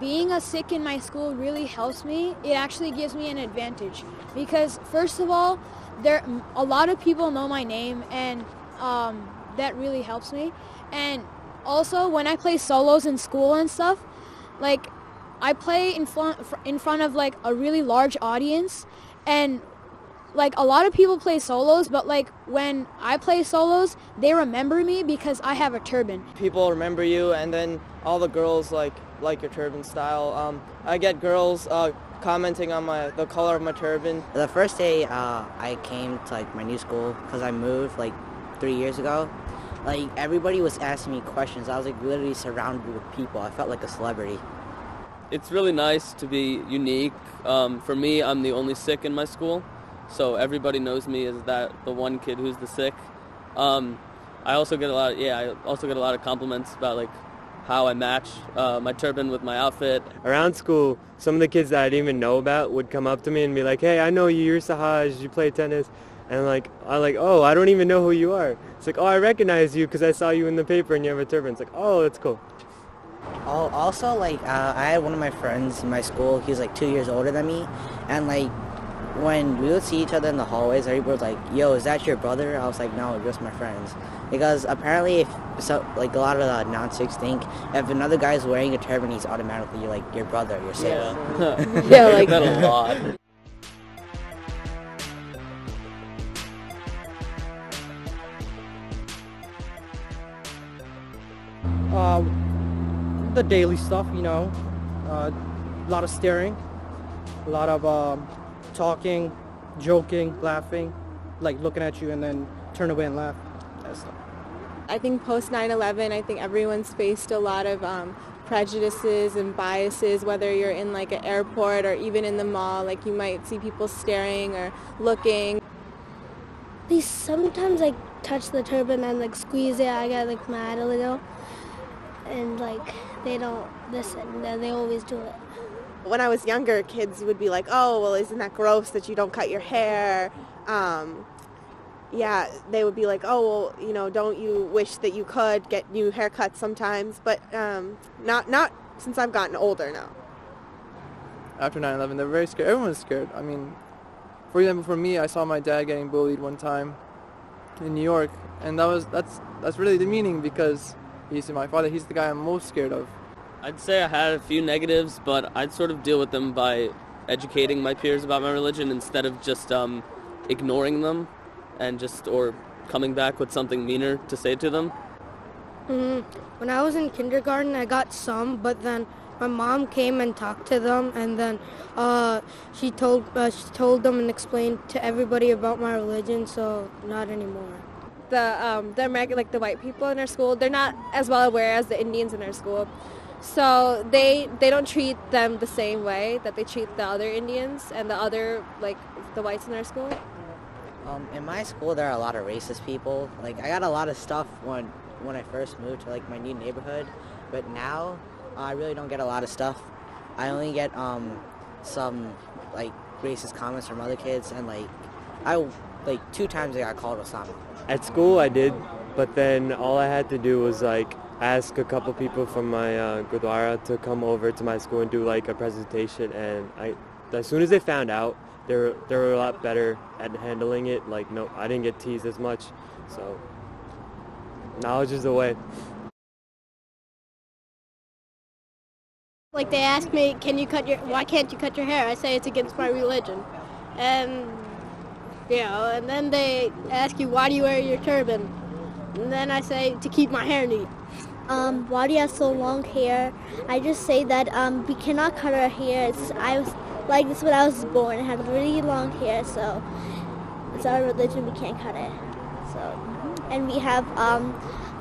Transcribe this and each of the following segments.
Being a Sikh in my school really helps me. It actually gives me an advantage because, first of all, a lot of people know my name, and that really helps me. And also, when I play solos in school and stuff, like I play in front of like a really large audience, and like a lot of people play solos, but like when I play solos, they remember me because I have a turban. People remember you, and then all the girls like your turban style. I get girls commenting on the color of my turban. The first day I came to like my new school, because I moved like 3 years ago, like everybody was asking me questions. I was like literally surrounded with people. I felt like a celebrity. It's really nice to be unique. For me, I'm the only Sikh in my school, so everybody knows me as the one kid who's the Sikh. I also get a lot of compliments about like how I match my turban with my outfit. Around school, some of the kids that I didn't even know about would come up to me and be like, "Hey, I know you, you're Sahaj, you play tennis." And I'm like, "Oh, I don't even know who you are." It's like, "Oh, I recognize you because I saw you in the paper and you have a turban." It's like, "Oh, that's cool." Also, like, I had one of my friends in my school. He was like 2 years older than me, and like when we would see each other in the hallways, everybody was like, "Yo, is that your brother?" I was like, "No, we're just my friends." Because apparently, like a lot of the non-Sikhs think if another guy's wearing a turban, he's automatically like your brother, your Sikh. Yeah, yeah, like that a lot. The daily stuff, a lot of staring, a lot of talking, joking, laughing, like looking at you and then turn away and laugh, that stuff. I think post 9/11, I think everyone's faced a lot of prejudices and biases, whether you're in like an airport or even in the mall. Like you might see people staring or looking. They sometimes like touch the turban and like squeeze it. I get like mad a little, and like they don't listen. They always do it. When I was younger, kids would be like, "Oh, well, isn't that gross that you don't cut your hair?" Yeah, they would be like, "Oh, well, don't you wish that you could get new haircuts sometimes?" But not since I've gotten older now. After 9/11, they're very scared. Everyone's scared. I mean, for example, for me, I saw my dad getting bullied one time in New York, and that's really demeaning because he's my father. He's the guy I'm most scared of. I'd say I had a few negatives, but I'd sort of deal with them by educating my peers about my religion instead of just ignoring them and or coming back with something meaner to say to them. When I was in kindergarten, I got some, but then my mom came and talked to them, and then she told them and explained to everybody about my religion, so not anymore. The American, like the white people in our school, they're not as well aware as the Indians in our school. So they don't treat them the same way that they treat the other Indians and the other, like, the whites in our school. In my school, there are a lot of racist people. Like, I got a lot of stuff when I first moved to, like, my new neighborhood. But now, I really don't get a lot of stuff. I only get some, like, racist comments from other kids. And, like, 2 times I got called Osama. At school, I did. But then all I had to do was, like, ask a couple people from my gurdwara to come over to my school and do, like, a presentation. And as soon as they found out, they were a lot better at handling it. Like, no, I didn't get teased as much. So knowledge is the way. Like they ask me, why can't you cut your hair? I say it's against my religion. And, and then they ask you, why do you wear your turban? And then I say, to keep my hair neat. Why do you have so long hair? I just say that we cannot cut our hair. I was like this when I was born. I had really long hair, so it's our religion. We can't cut it. So, and we have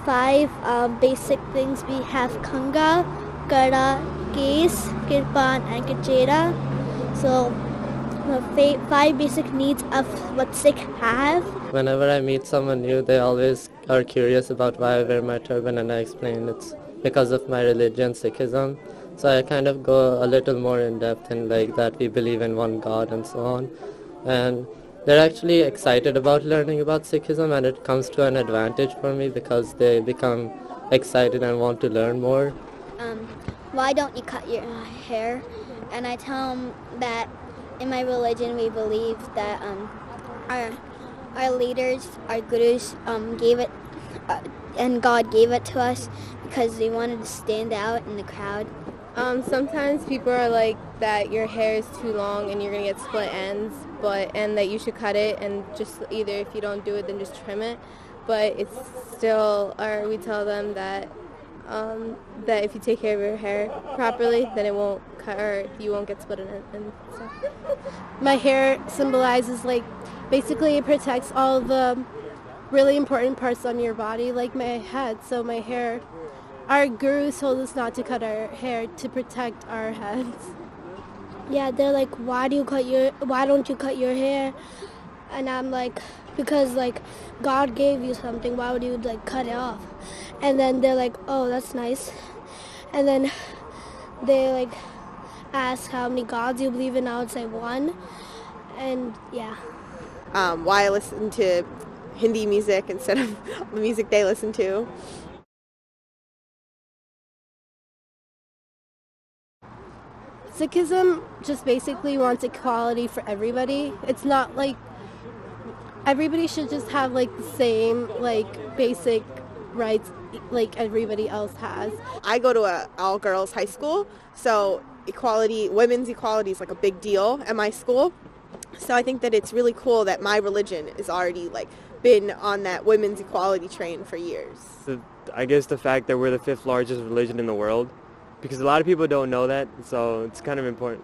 5 basic things. We have kanga, gada, case, kirpan, and kachera. So, the 5 basic needs of what Sikh have. Whenever I meet someone new, they always are curious about why I wear my turban, and I explain it's because of my religion, Sikhism. So I kind of go a little more in depth in like that we believe in one God and so on. And they're actually excited about learning about Sikhism, and it comes to an advantage for me because they become excited and want to learn more. why don't you cut your hair? And I tell them that in my religion we believe that our leaders, our gurus, gave it, and God gave it to us because they wanted to stand out in the crowd. Sometimes people are like that your hair is too long and you're going to get split ends, and that you should cut it and just either if you don't do it then just trim it. But it's still, or we tell them that that if you take care of your hair properly, then it won't cut or you won't get split and stuff. My hair symbolizes, like, basically it protects all the really important parts on your body, like my head. So my hair, our gurus told us not to cut our hair to protect our heads. Yeah, they're like, why don't you cut your hair? And I'm like, because like God gave you something, why would you like cut it off? And then they're like, oh, that's nice. And then they like ask how many gods you believe in. I would say one. And yeah. Why I listen to Hindi music instead of the music they listen to. Sikhism just basically wants equality for everybody. It's not like everybody should just have like the same like basic rights like everybody else has. I go to a all-girls high school, so equality, women's equality is like a big deal at my school. So I think that it's really cool that my religion is already like been on that women's equality train for years. I guess the fact that we're the 5th largest religion in the world, because a lot of people don't know that, so it's kind of important.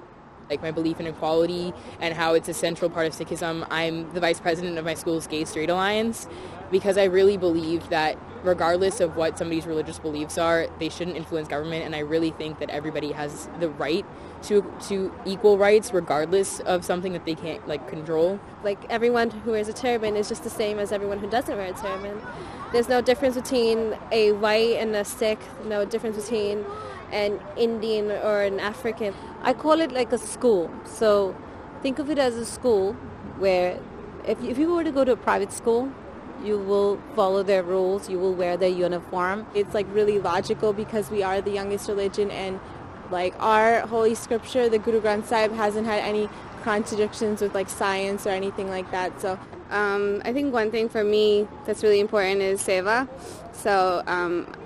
Like my belief in equality and how it's a central part of Sikhism. I'm the vice president of my school's Gay Straight Alliance because I really believe that regardless of what somebody's religious beliefs are, they shouldn't influence government, and I really think that everybody has the right to equal rights regardless of something that they can't like control. Like everyone who wears a turban is just the same as everyone who doesn't wear a turban. There's no difference between a white and a Sikh, no difference between an Indian or an African. I call it like a school. So think of it as a school where if you were to go to a private school, you will follow their rules, you will wear their uniform. It's like really logical because we are the youngest religion, and like our holy scripture, the Guru Granth Sahib, hasn't had any contradictions with like science or anything like that. So I think one thing for me that's really important is seva. So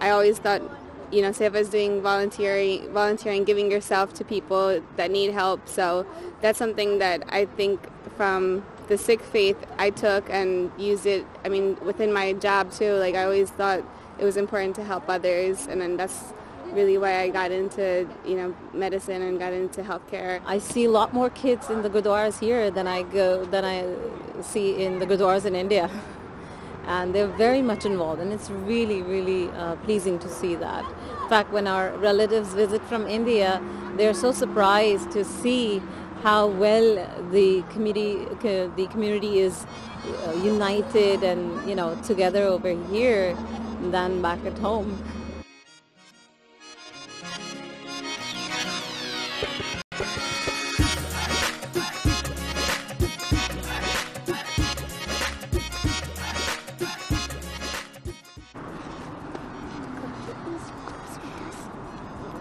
I always thought, you know, seva is doing volunteering, giving yourself to people that need help. So that's something that I think from the Sikh faith I took and used it, I mean, within my job too. Like I always thought it was important to help others, and then that's really why I got into, you know, medicine and got into healthcare. I see a lot more kids in the gurdwaras here than I see in the gurdwaras in India. And they're very much involved, and it's really, really pleasing to see that. In fact, when our relatives visit from India, they're so surprised to see how well the community is united and, you know, together over here than back at home.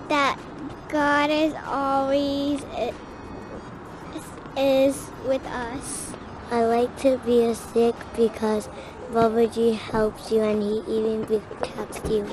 That God is always is with us. I like to be a Sikh because Babaji helps you and he even protects you.